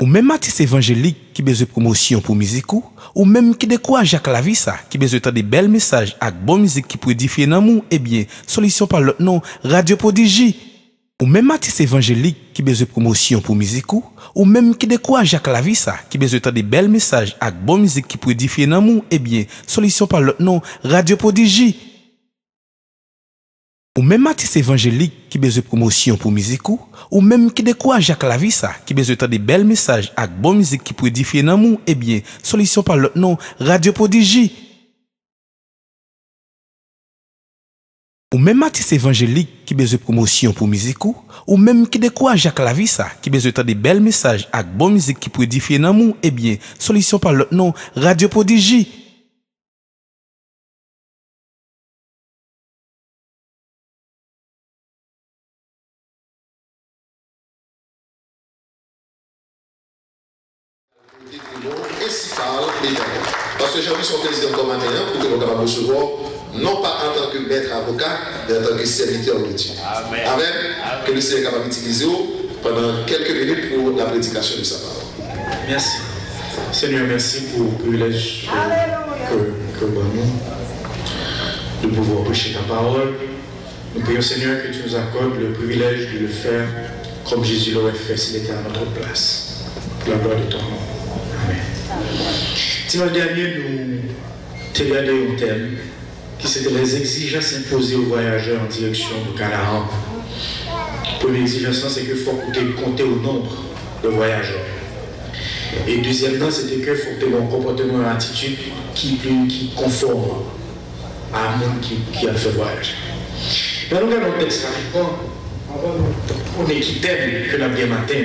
Ou même artiste évangélique qui besoin de promotion pour musique ou même qui décourage à la vie ça, qui besoin de des belles messages avec bonne musique qui peut édifier l'amour, eh bien, solution par l'autre nom, Radio Prodigie. Ou même artiste évangélique qui besoin de promotion pour musique ou même qui décourage à la vie ça, qui besoin de des belles messages avec bonne musique qui peut édifier l'amour, eh bien, solution par l'autre nom, Radio Prodigie. Ou même artiste évangélique qui besoin de promotion pour musique ou même qui décourage à la vie ça, qui besoin de des belles messages avec bonne musique qui peut édifier l'amour, eh bien, solution par l'autre nom, Radio Prodigie. Ou même artiste évangélique qui besoin de promotion pour musique ou même qui décourage à la vie ça, qui besoin de des belles messages avec bonne musique qui peut édifier l'amour, eh bien, solution par l'autre nom, Radio Prodigie. Parce que j'ai envie son plaisir comme matin pour que nous puissions recevoir, non pas en tant que maître avocat, mais en tant que serviteur de Dieu. Amen. Amen. Que le Seigneur est capable d'utiliser pendant quelques minutes pour la prédication de sa parole. Merci. Seigneur, merci pour le privilège que nous de pouvoir prêcher ta parole. Nous prions, Seigneur, que tu nous accordes le privilège de le faire comme Jésus l'aurait fait s'il était à notre place. Pour la gloire de ton nom. Amen. Dimanche dernier, nous avons regardé un thème qui c'était les exigences imposées aux voyageurs en direction du Canaan. La première exigence, c'est qu'il faut compter au nombre de voyageurs. Et deuxièmement, c'était qu'il faut avoir un comportement et une attitude qui est conforme à un monde qui a fait voyage. Mais nous regardons le texte rapidement. On est qui thème que nous avons bien matin.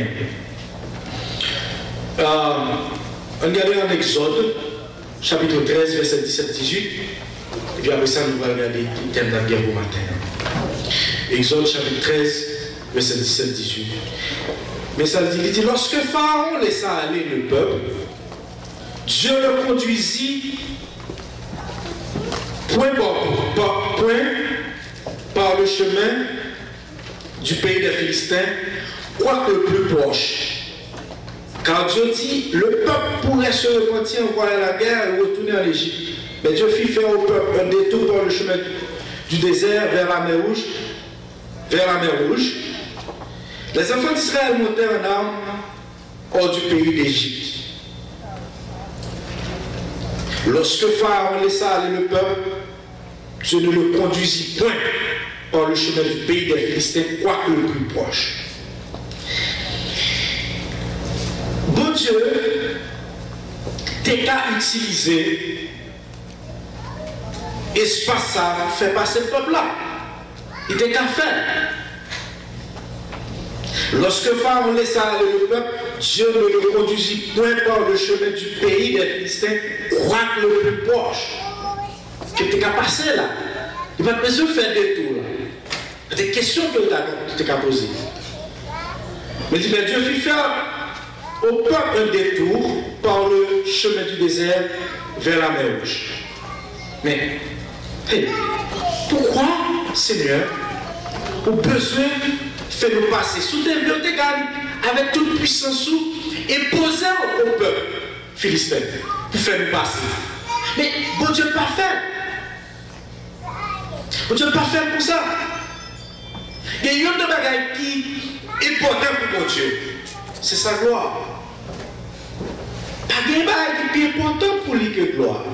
On regarde en Exode, chapitre 13, verset 17-18. Et puis après ça, nous allons regarder le thème de la guerre au matin. Exode, chapitre 13, verset 17-18. Mais ça dit, lorsque Pharaon laissa aller le peuple, Dieu le conduisit point par point par le chemin du pays des Philistins, quoique le plus proche. Car Dieu dit, le peuple pourrait se repentir, envoyer la guerre et retourner en Égypte. Mais Dieu fit faire au peuple un détour par le chemin du désert vers la mer Rouge. Les enfants d'Israël montèrent en armes hors du pays d'Égypte. Lorsque Pharaon laissa aller le peuple, Dieu ne le conduisit point par le chemin du pays des Philistins, quoique le plus proche. Bon Dieu t'es qu'à utiliser espace ça fait passer le peuple là. Il t'est qu'à faire. Lorsque Pharaon laissa aller le peuple, Dieu ne le conduisit point par le chemin du pays des Philistins, quoique le plus proche. Que t'es qu'à passer là. Il va te besoin de faire des tours là. Des questions que tu t'es qu'à poser. Mais Dieu fit faire au peuple un détour par le chemin du désert vers la mer Rouge. Mais, hey, pourquoi, Seigneur, au besoin fait nous passer sous des bibliothèques avec toute puissance et poser au peuple philistin pour faire nous passer? Mais bon Dieu pas faire. Bon Dieu pas faire pour ça. Il y a une de bagaille qui est important pour mon Dieu. C'est sa gloire. Pas de bagaille qui est important pour lui que gloire.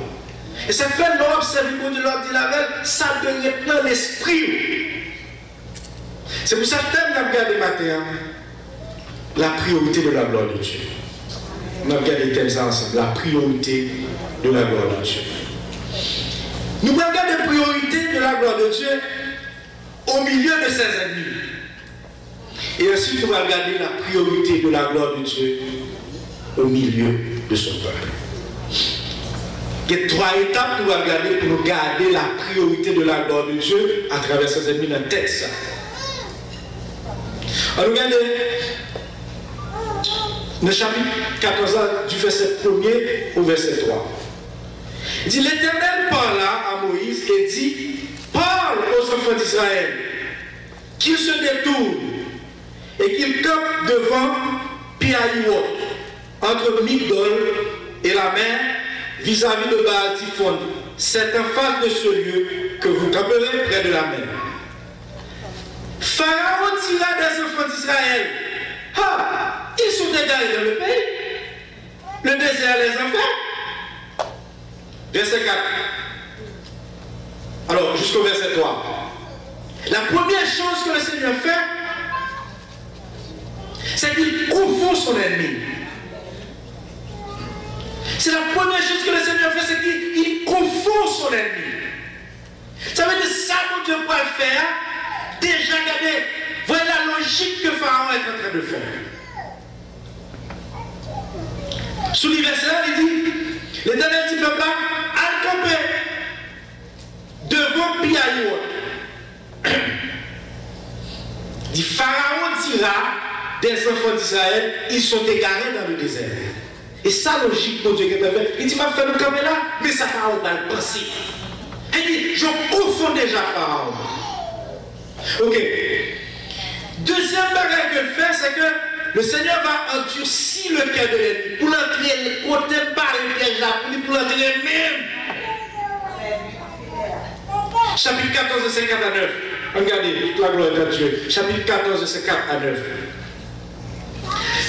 Et ça fait l'homme, c'est le mot de l'homme dit la veille, ça devient dans l'esprit. C'est pour ça que thème nous regardé matin la priorité de la gloire de Dieu. On a regardé thème ça ensemble, la priorité de la gloire de Dieu. Nous regardons la priorité de la gloire de Dieu au milieu de ses ennemis. Et ensuite, nous allons regarder la priorité de la gloire de Dieu au milieu de son peuple. Il y a trois étapes que nous allons regarder pour nous garder la priorité de la gloire de Dieu à travers ses ennemis dans le texte. Alors, regardez le chapitre 14 du verset 1er au verset 3. Il dit, l'Éternel parla à Moïse et dit, parle aux enfants d'Israël qu'ils se détournent et qu'ils campent devant Pi-Hahiroth, entre Migdol et la mer, vis-à-vis de Baal-Tifon. C'est en face de ce lieu que vous camperez près de la mer. Pharaon tira des enfants d'Israël. Ah, ils sont égarés dans le pays. Le désert les a fait. Verset 4. Alors, jusqu'au verset 3. La première chose que le Seigneur fait, c'est qu'il confond son ennemi. C'est la première chose que le Seigneur fait, c'est qu'il confond son ennemi. Ça veut dire ça que Dieu peut faire. Déjà, regardez, voyez la logique que Pharaon est en train de faire. Sous le verset, il dit, l'Éternel dit peuple, à camper devant Piaïot. Dit Pharaon dira des enfants d'Israël, ils sont égarés dans le désert. Et ça, logique pour Dieu qui est fait. Il dit, m'a fait le camper là, mais ça Pharaon va le penser. Il dit, je confonds déjà Pharaon. Ok. Deuxième bagage qu'il fait, c'est que le Seigneur va endurcir le cœur de l'ennemi. Pour l'entrer, le côté par le piège là, pour l'entrer même. Chapitre 14, verset 4 à 9. Regardez, toute la gloire de Dieu. Chapitre 14, verset 4 à 9.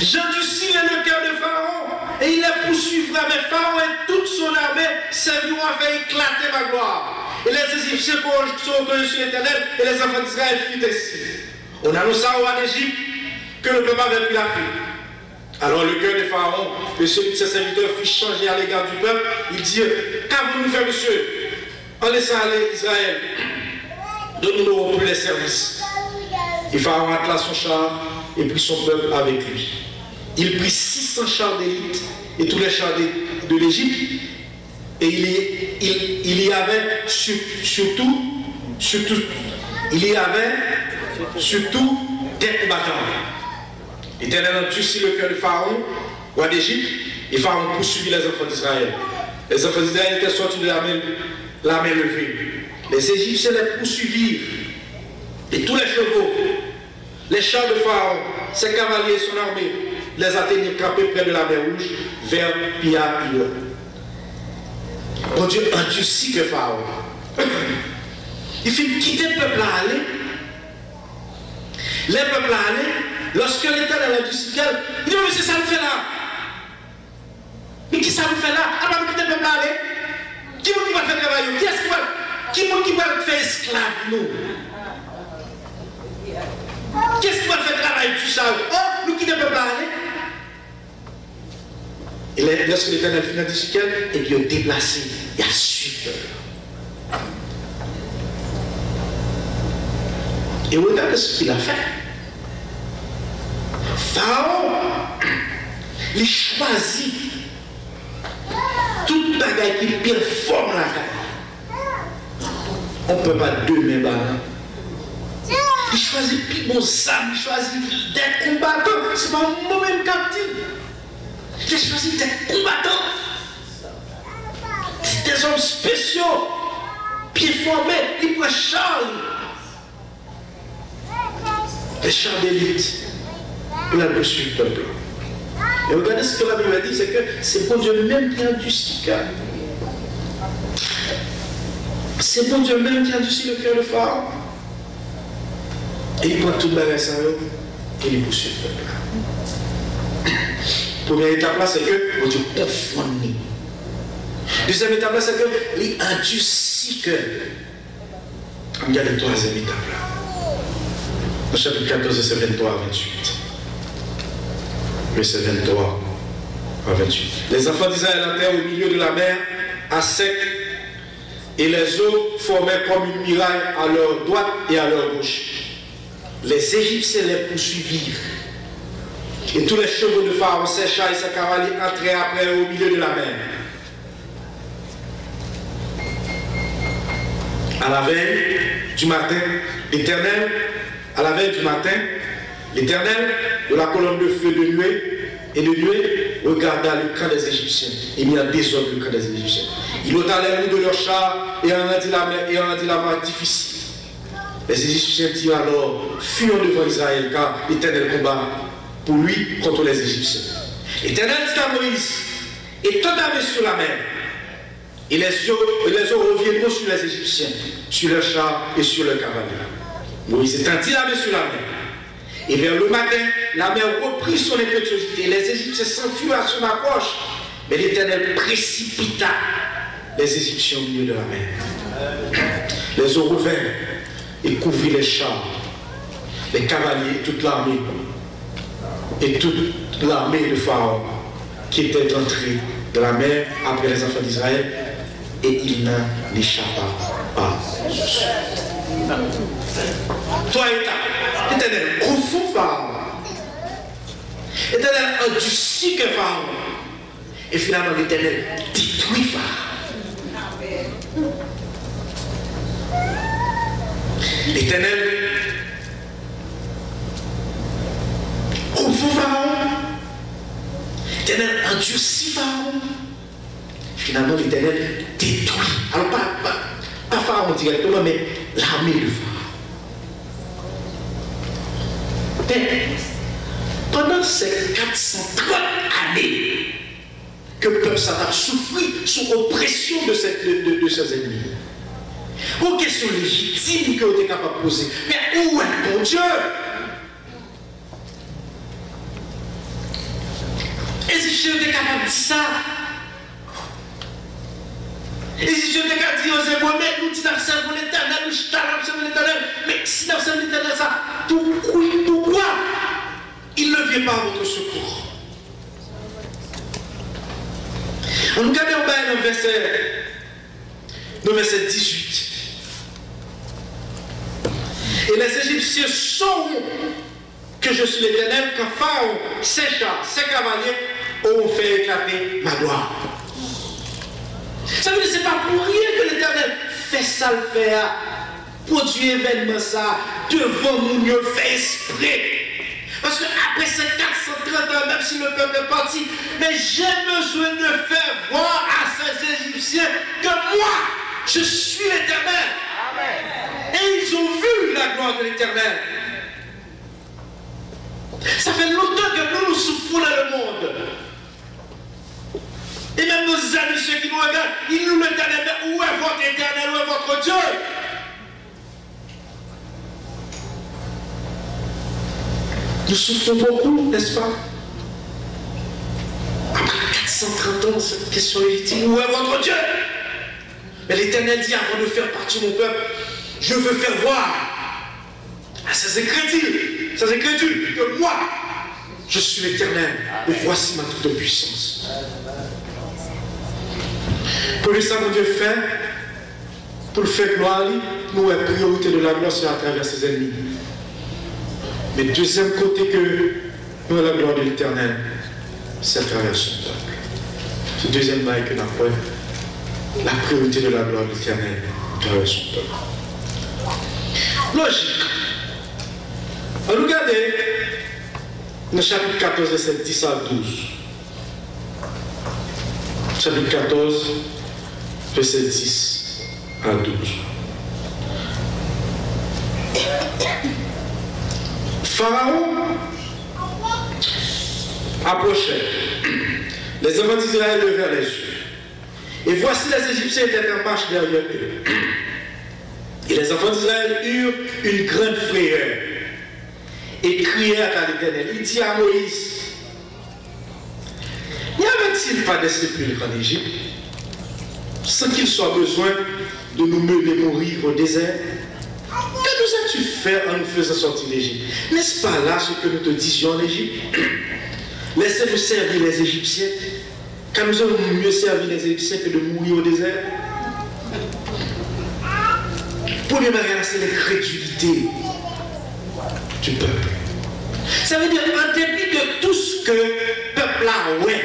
J'endurcis le cœur de Pharaon et il les poursuivra, mais Pharaon et toute son armée serviront à faire éclater ma gloire. Et les Égyptiens sont connus sur l'Éternel et les enfants d'Israël firent ainsi. On annonça au roi d'Égypte que le peuple avait pris la fuite. Alors le cœur de Pharaon et celui de ses serviteurs fut changé à l'égard du peuple. Il dit, qu'avons-nous fait, monsieur? En laissant aller Israël, de nous n'aurons plus les services. Et Pharaon attela son char et prit son peuple avec lui. Il prit 600 chars d'élite et tous les chars de l'Égypte. Et il y avait surtout des combattants. L'Éternel endurcit le cœur de Pharaon, roi d'Égypte, et Pharaon poursuivit les enfants d'Israël. Les enfants d'Israël étaient sortis de la main levée. Les Égyptiens les poursuivirent. Et tous les chevaux, les chars de Pharaon, ses cavaliers et son armée, les atteignirent campés près de la mer Rouge, vers Piaïot. Bon Dieu endurcit que Pharaon. Il fait quitter le peuple à aller. Les peuples à aller, lorsque l'Éternel a endurci qu'elle, il dit, mais c'est ça nous fait là. Mais qui ça nous fait là? Alors nous quitter le peuple à aller. Qui va faire travail? Qui va faire esclave nous? Qu'est-ce qui va faire travail tout ça? Oh, nous quitter le peuple à aller. Et lorsque l'Éternel finit endurci qu'elle, et puis il a déplacé, il a suivi le peuple. Et regardez ce qu'il a fait. Pharaon, il choisit toute bagaille qui performe la carrière. On ne peut pas deux mains banales. Il choisit plus bon âmes, il choisit des combattants. C'est pas moi-même captif. Il a choisi des combattants. Des hommes spéciaux, pieds formés, il prend Charles. Les chars d'élite pour la poursuivre le peuple. Et regardez ce que la Bible dit, c'est que c'est bon Dieu même qui a endurci le cœur. C'est bon Dieu même qui a endurci le cœur de Pharaon. Et il prend tout le bagage et il poursuit le peuple. Première étape là, c'est que bon Dieu confond nous. Deuxième étape là, c'est que il endurci le cœur. Regardez la troisième étape là. Au chapitre 14, verset 23 à 28. Verset 23 à 28. Les enfants d'Israël entrèrent au milieu de la mer, à sec, et les eaux formaient comme une muraille à leur droite et à leur gauche. Les Égyptiens les poursuivirent. Et tous les chevaux de Pharaon, ses chars et ses cavaliers entrèrent après au milieu de la mer. À la veille du matin, l'Éternel, à la veille du matin, l'Éternel, de la colonne de feu de nuée, regarda le camp des Égyptiens et mit en désordre le camp des Égyptiens. Il ôta les roues de leurs chars et en rendit la mer difficile. Les Égyptiens dirent alors, fuyons devant Israël, car l'Éternel combat pour lui contre les Égyptiens. L'Éternel dit à Moïse, et toi ta main sur la mer, et les eaux reviendront sur les Égyptiens, sur leurs chars et sur leurs cavaliers. Moïse étendit la main sur la mer. Et vers le matin, la mer reprit son impétuosité. Les Égyptiens s'enfuirent à son approche. Mais l'Éternel précipita les Égyptiens au milieu de la mer. Les eaux revinrent et couvrirent les chars, les cavaliers, toute l'armée. Et toute l'armée de Pharaon qui était entrée dans la mer après les enfants d'Israël. Et il n'en échappa pas. Toi, l'Éternel confond Pharaon. L'Éternel endurcit que Pharaon. Et finalement, l'Éternel détruit Pharaon. L'Éternel confond Pharaon. L'Éternel endurcit Pharaon. Finalement, l'Éternel détruit. Alors, pas Pharaon directement, mais l'armée de Pharaon. Mais pendant ces 430 années que le peuple a souffert sous oppression de ses ennemis, aux questions légitimes qu'on est capable de poser, mais où est mon Dieu? Et si je suis capable de dire ça? Et si je t'ai dit aux Hébreux, mais nous disons servons l'Éternel, nous servons l'Éternel, mais si nous servons l'Éternel, ça, pourquoi il ne vient pas à votre secours? On nous regarde dans le verset 18. Et les Égyptiens sauront que je suis l'Éternel quand Pharaon, ses chars, ses cavaliers auront fait éclater ma gloire. Ça veut dire que ce n'est pas pour rien que l'Éternel fait ça le faire, produit événement ça, devant mon Dieu fait esprit. Parce qu'après ces 430 ans, même si le peuple est parti, mais j'ai besoin de faire voir à ces Égyptiens que moi, je suis l'Éternel. Et ils ont vu la gloire de l'Éternel. Ça fait longtemps que nous souffrons dans le monde. Et même nos amis, ceux qui nous regardent, ils nous mettent à l'éternel. Où est votre éternel? Où est votre Dieu? Nous souffrons beaucoup, n'est-ce pas? Après 430 ans, cette question légitime, où est votre Dieu? Mais l'Éternel dit, avant de faire partie de mon peuple, je veux faire voir à ces incrédules que moi, je suis l'Éternel, et voici ma toute puissance. Pour lui, ça, mon Dieu fait, pour le faire gloire, nous, la priorité de la gloire, c'est à travers ses ennemis. Mais deuxième côté que nous, la gloire de l'Éternel, c'est à travers son peuple. C'est le deuxième bail que nous avons, la priorité de la gloire de l'Éternel, à travers son peuple. Logique. Regardez, dans le chapitre 14, verset 10 à 12. Chapitre 14, verset 10 à 12. Pharaon approchait. Les enfants d'Israël levèrent les yeux. Et voici les Égyptiens étaient en marche derrière eux. Et les enfants d'Israël eurent une grande frayeur et crièrent à l'Éternel. Il dit à Moïse, n'y avait-il pas des sépulcres en Égypte sans qu'il soit besoin de nous mener mourir au désert? Que nous as-tu fait en nous faisant sortir d'Égypte? N'est-ce pas là ce que nous te disions en Égypte? Laissez-nous servir les Égyptiens, car nous avons mieux servi les Égyptiens que de mourir au désert. Premier bagage, c'est l'incrédulité du peuple. Ça veut dire, en dépit de tout ce que le peuple a, ouais,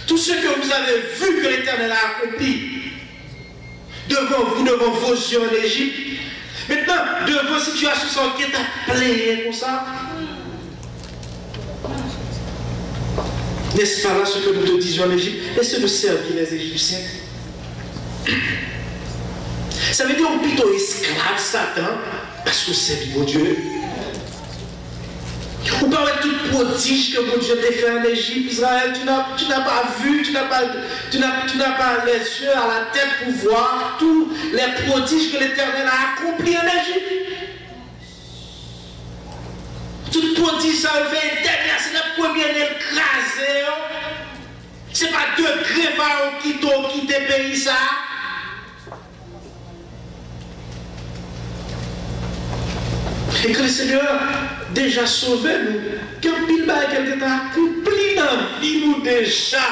tout ce que vous avez vu que l'Éternel a accompli devant vous, devant vos yeux en Égypte, maintenant, de vos situations qui est appelées comme ça, n'est-ce pas là ce que nous te disions en Égypte? Laissez-nous servir les Égyptiens. Ça veut dire plutôt esclave Satan parce que c'est mon Dieu. Ou pas être tout prodiges que mon Dieu t'a fait en Égypte, Israël, tu n'as pas vu, tu n'as pas les yeux à la tête pour voir tous les prodiges que l'Éternel a accomplis en Égypte. Tout prodige, ça fait dernière, c'est la première écrasée. Ce n'est pas deux grévards qui t'ont quitté le pays, ça. Et que le Seigneur déjà sauvé nous, qu'un pile qu'elle a accompli dans la vie nous déjà.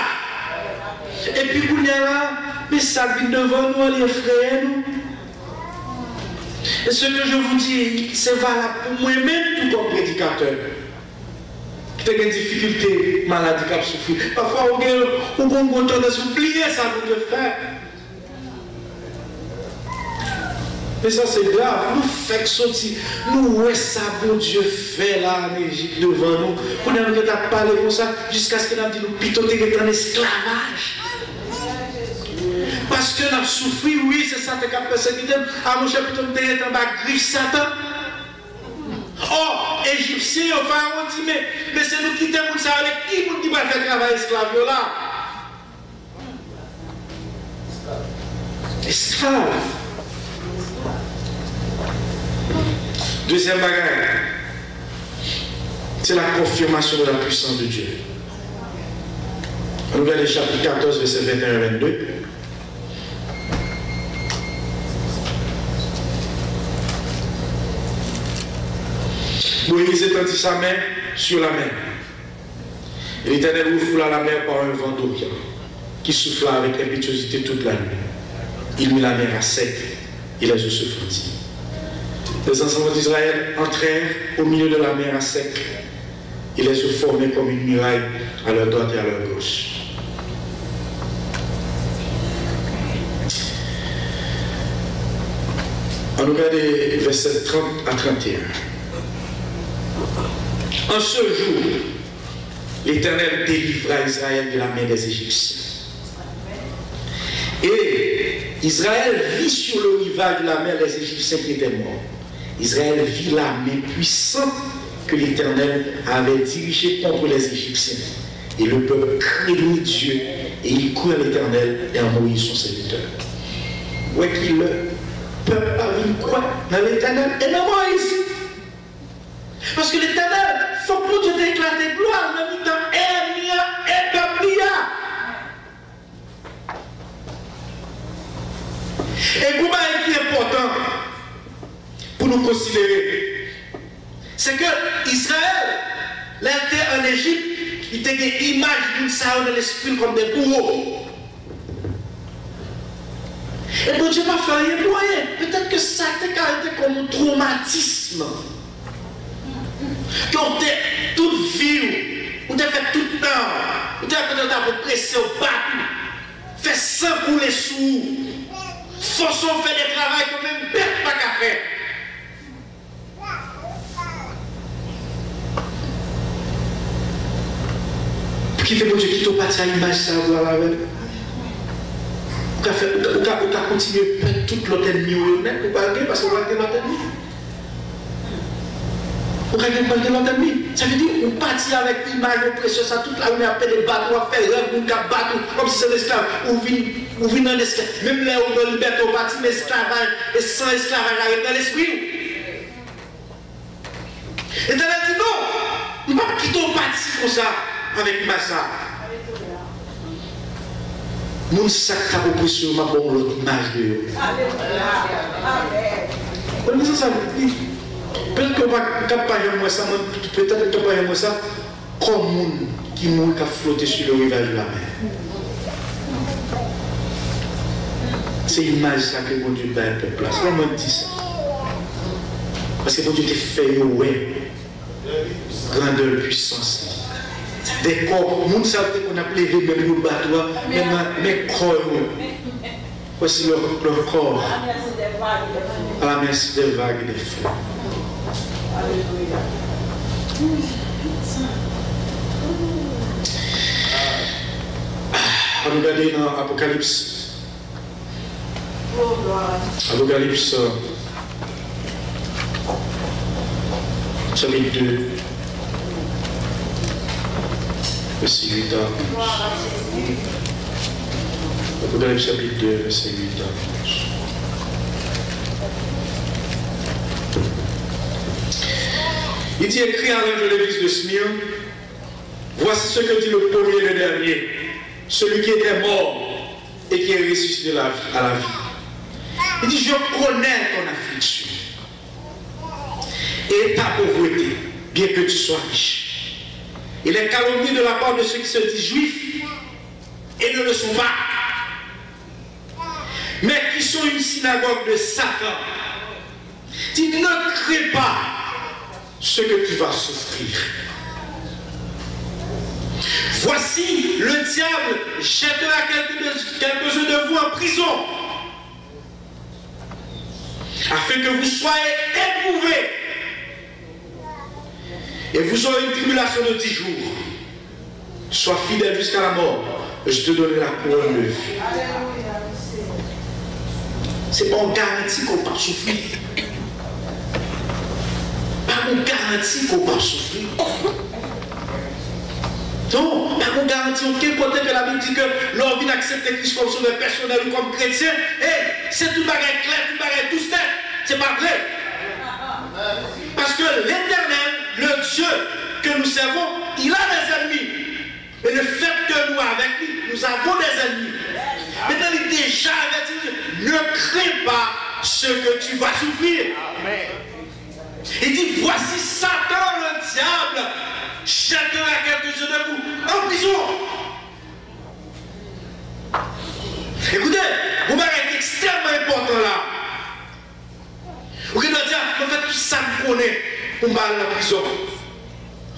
Et puis pour là, mais ça vient devant nous, les frères, nous. Et ce que je vous dis, c'est valable pour moi-même, tout comme prédicateur. Qui a des difficultés, maladie, qui a souffert. Parfois, on a tendance à oublier ça pour te faire. Mais ça, c'est grave. Nous faisons sortir. Nous, ouais, ça, bon Dieu fait là en Égypte devant nous. On a parlé comme ça jusqu'à ce qu'on a dit nous pitoter en esclavage. Parce que nous avons souffert, oui, c'est ça qui a persécuté. À mon chapitre, nous avons été en bas, griffe Satan. Oh, Égyptiens, au pharaon dit, mais c'est nous qui t'aimons ça avec qui nous qui va faire travail esclave là? Esclave. Deuxième bagage, c'est la confirmation de la puissance de Dieu. On regarde le chapitre 14, verset 21-22. Moïse étendit sa main sur la mer. Et l'Éternel ouvra la mer par un vent d'Orient qui souffla avec impétuosité toute la nuit. Il mit la mer à sec et les eaux se fondirent. Les enfants d'Israël entrèrent au milieu de la mer à sec et les eaux formaient comme une muraille à leur droite et à leur gauche. On regarde les versets 30 à 31. En ce jour, l'Éternel délivra Israël de la main des Égyptiens. Et Israël vit sur le rivage de la mer les Égyptiens qui étaient morts. Israël vit la main puissante que l'Éternel avait dirigée contre les Égyptiens. Et le peuple craignit Dieu et il crut à l'Éternel et à Moïse son serviteur. Où est qu'il le peuple a vu quoi dans l'Éternel et dans Moïse? Parce que l'Éternel, faut que Dieu t'éclate de gloire, en même temps, et mia, et peuple. Et pour moi, ce qui est important pour nous considérer, c'est que Israël, l'était en Égypte, il était une image d'une salle de l'esprit comme des bourreaux. Et bon Dieu n'a pas fait rien pour rien. Peut-être que ça a été caractérisé comme un traumatisme. Qu'on t'a toute vie, on t'a fait tout le temps, on t'a fait presser au bateau, fait sang pour les sous, forçons faire des travaux comme même bête pas qu'à faire. Pour quitter mon Dieu, qui t'a parti à l'image, ça va la même. On a continué à faire toute l'autre ennemi, on pas parce qu'on va faire l'autre ennemi. On va faire l'autre ennemi. Ça veut dire qu'on partit avec l'image de pression, ça toute la journée à faire des bateaux, à faire rêve, on a bateau, comme si c'est l'esclave. On vit dans l'esclave. Même là où on a liberté, on partit l'esclavage, et sans esclavage, arrive dans l'esprit. Et dans la dit non, on ne va pas quitter au parti comme ça, avec Massa. Mon sac à oppression m'a bon l'autre image de eux. Amen. Ça veut dire, peut-être que pas ça, peut-être que pas ça, comme monde qui mourut à flotter sur le rivage de la mer. C'est l'image ça que mon Dieu a peuple. C'est vraiment dit ça. Parce que mon Dieu t'a fait ouais, grandeur, puissance. Des corps, monde savait qu'on a plevé même le bateau, mais corps, voici leur corps à la merci des vagues et des feux. On regarde dans Apocalypse. Apocalypse chapitre 2. verset 8 à 11. Apocalypse chapitre 2, verset 8 à 11. Il dit, écrit à l'ange de l'église de Smyrne, voici ce que dit le premier et le dernier, celui qui était mort et qui est ressuscité à la vie. Il dit, je connais ton affliction et ta pauvreté, bien que tu sois riche. Et les calomnies de la part de ceux qui se disent juifs et ne le sont pas, mais qui sont une synagogue de Satan. Tu ne crains pas ce que tu vas souffrir. Voici, le diable jettera quelques-uns de vous en prison, afin que vous soyez éprouvés. Et vous aurez une tribulation de 10 jours. Sois fidèle jusqu'à la mort, et je te donnerai la couronne de vie. C'est pas une garantie qu'on va souffrir. Pas une garantie qu'on va souffrir. Non, pas une garantie. Aucun côté que la Bible dit que l'on vient d'accepter Christ comme sauveur personnel ou comme chrétien. Et c'est tout bagage clair, tout bagage tout net. C'est pas vrai. Parce que l'Éternel, le Dieu que nous servons, il a des ennemis. Et le fait que nous, avec lui, nous avons des ennemis. Maintenant, il est déjà averti, ne crains pas ce que tu vas souffrir. Amen. Il dit, voici Satan, le diable, jettera quelques-uns de vous en prison. Écoutez, vous m'avez extrêmement important là. Vous pouvez dire, en fait, tout ça me connaît pour me parler en prison.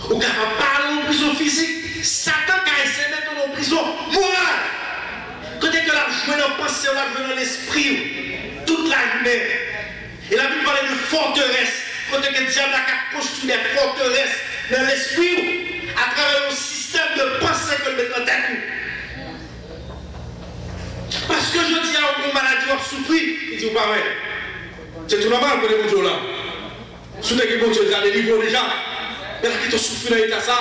Vous pouvez parler en prison physique. Satan a essayé de mettre en prison morale. Quand que la joie dans la pensée, la joie dans l'esprit, toute la journée. Et la Bible parle de forteresse. Quand que le diable a construit des forteresses dans l'esprit, à travers le système de pensée que le met en tête. Parce que je dis à une maladie ou à souffrir, il dit, pas vrai. C'est tout normal pour les gens là. Soudain que bon Dieu a des niveaux déjà. Mais là, qui te souffre dans l'état ça.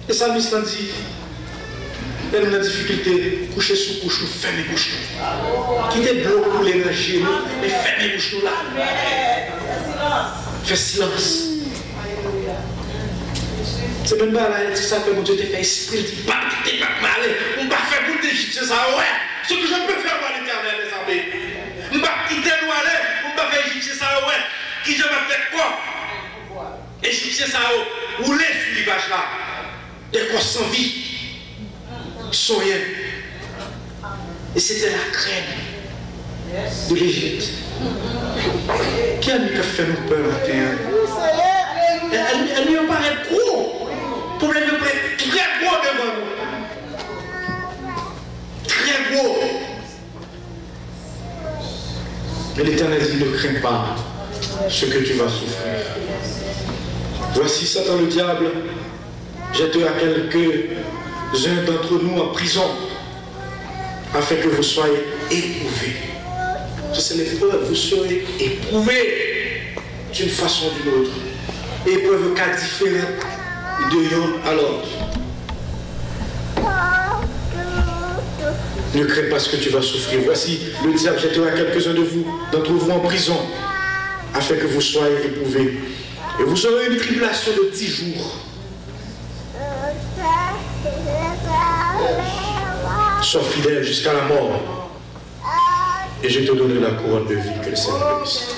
Et ça, Miss dit, elle a une difficulté, coucher sous couche, nous fermer couche. Quitter bloc pour l'énergie, mais fermer couche nous là. Fais silence. C'est même pas là, ça fait mon Dieu te fait esprit, il dit, pas quitter, pas mal, on va faire pour l'Égyptien ça, ouais. Ce que je peux faire par l'Éternel, les armées. On va quitter nous aller, on va faire Égyptien ça, ouais. Qui je vais faire quoi? Égyptien ça, rouler sur le rivage là. Des corps sans vie, sans rien. Et c'était la crème de l'Égypte. Qui a mis qu'à faire nos peurs matin? Elle lui paraît gros. Le problème de paraît très gros devant nous. Très gros. Mais l'Éternel dit, ne crains pas ce que tu vas souffrir. Voici Satan le diable jettera quelques-uns d'entre nous en prison afin que vous soyez éprouvés. C'est l'épreuve, vous serez éprouvés d'une façon ou d'une autre. Épreuve cas différente de l'un à l'autre. Ne crains pas ce que tu vas souffrir. Voici, le diable jettera quelques-uns d'entre vous en prison afin que vous soyez éprouvés. Et vous aurez une tribulation de 10 jours. Sois fidèle jusqu'à la mort. Et je te donnerai la couronne de vie que le Seigneur bénisse.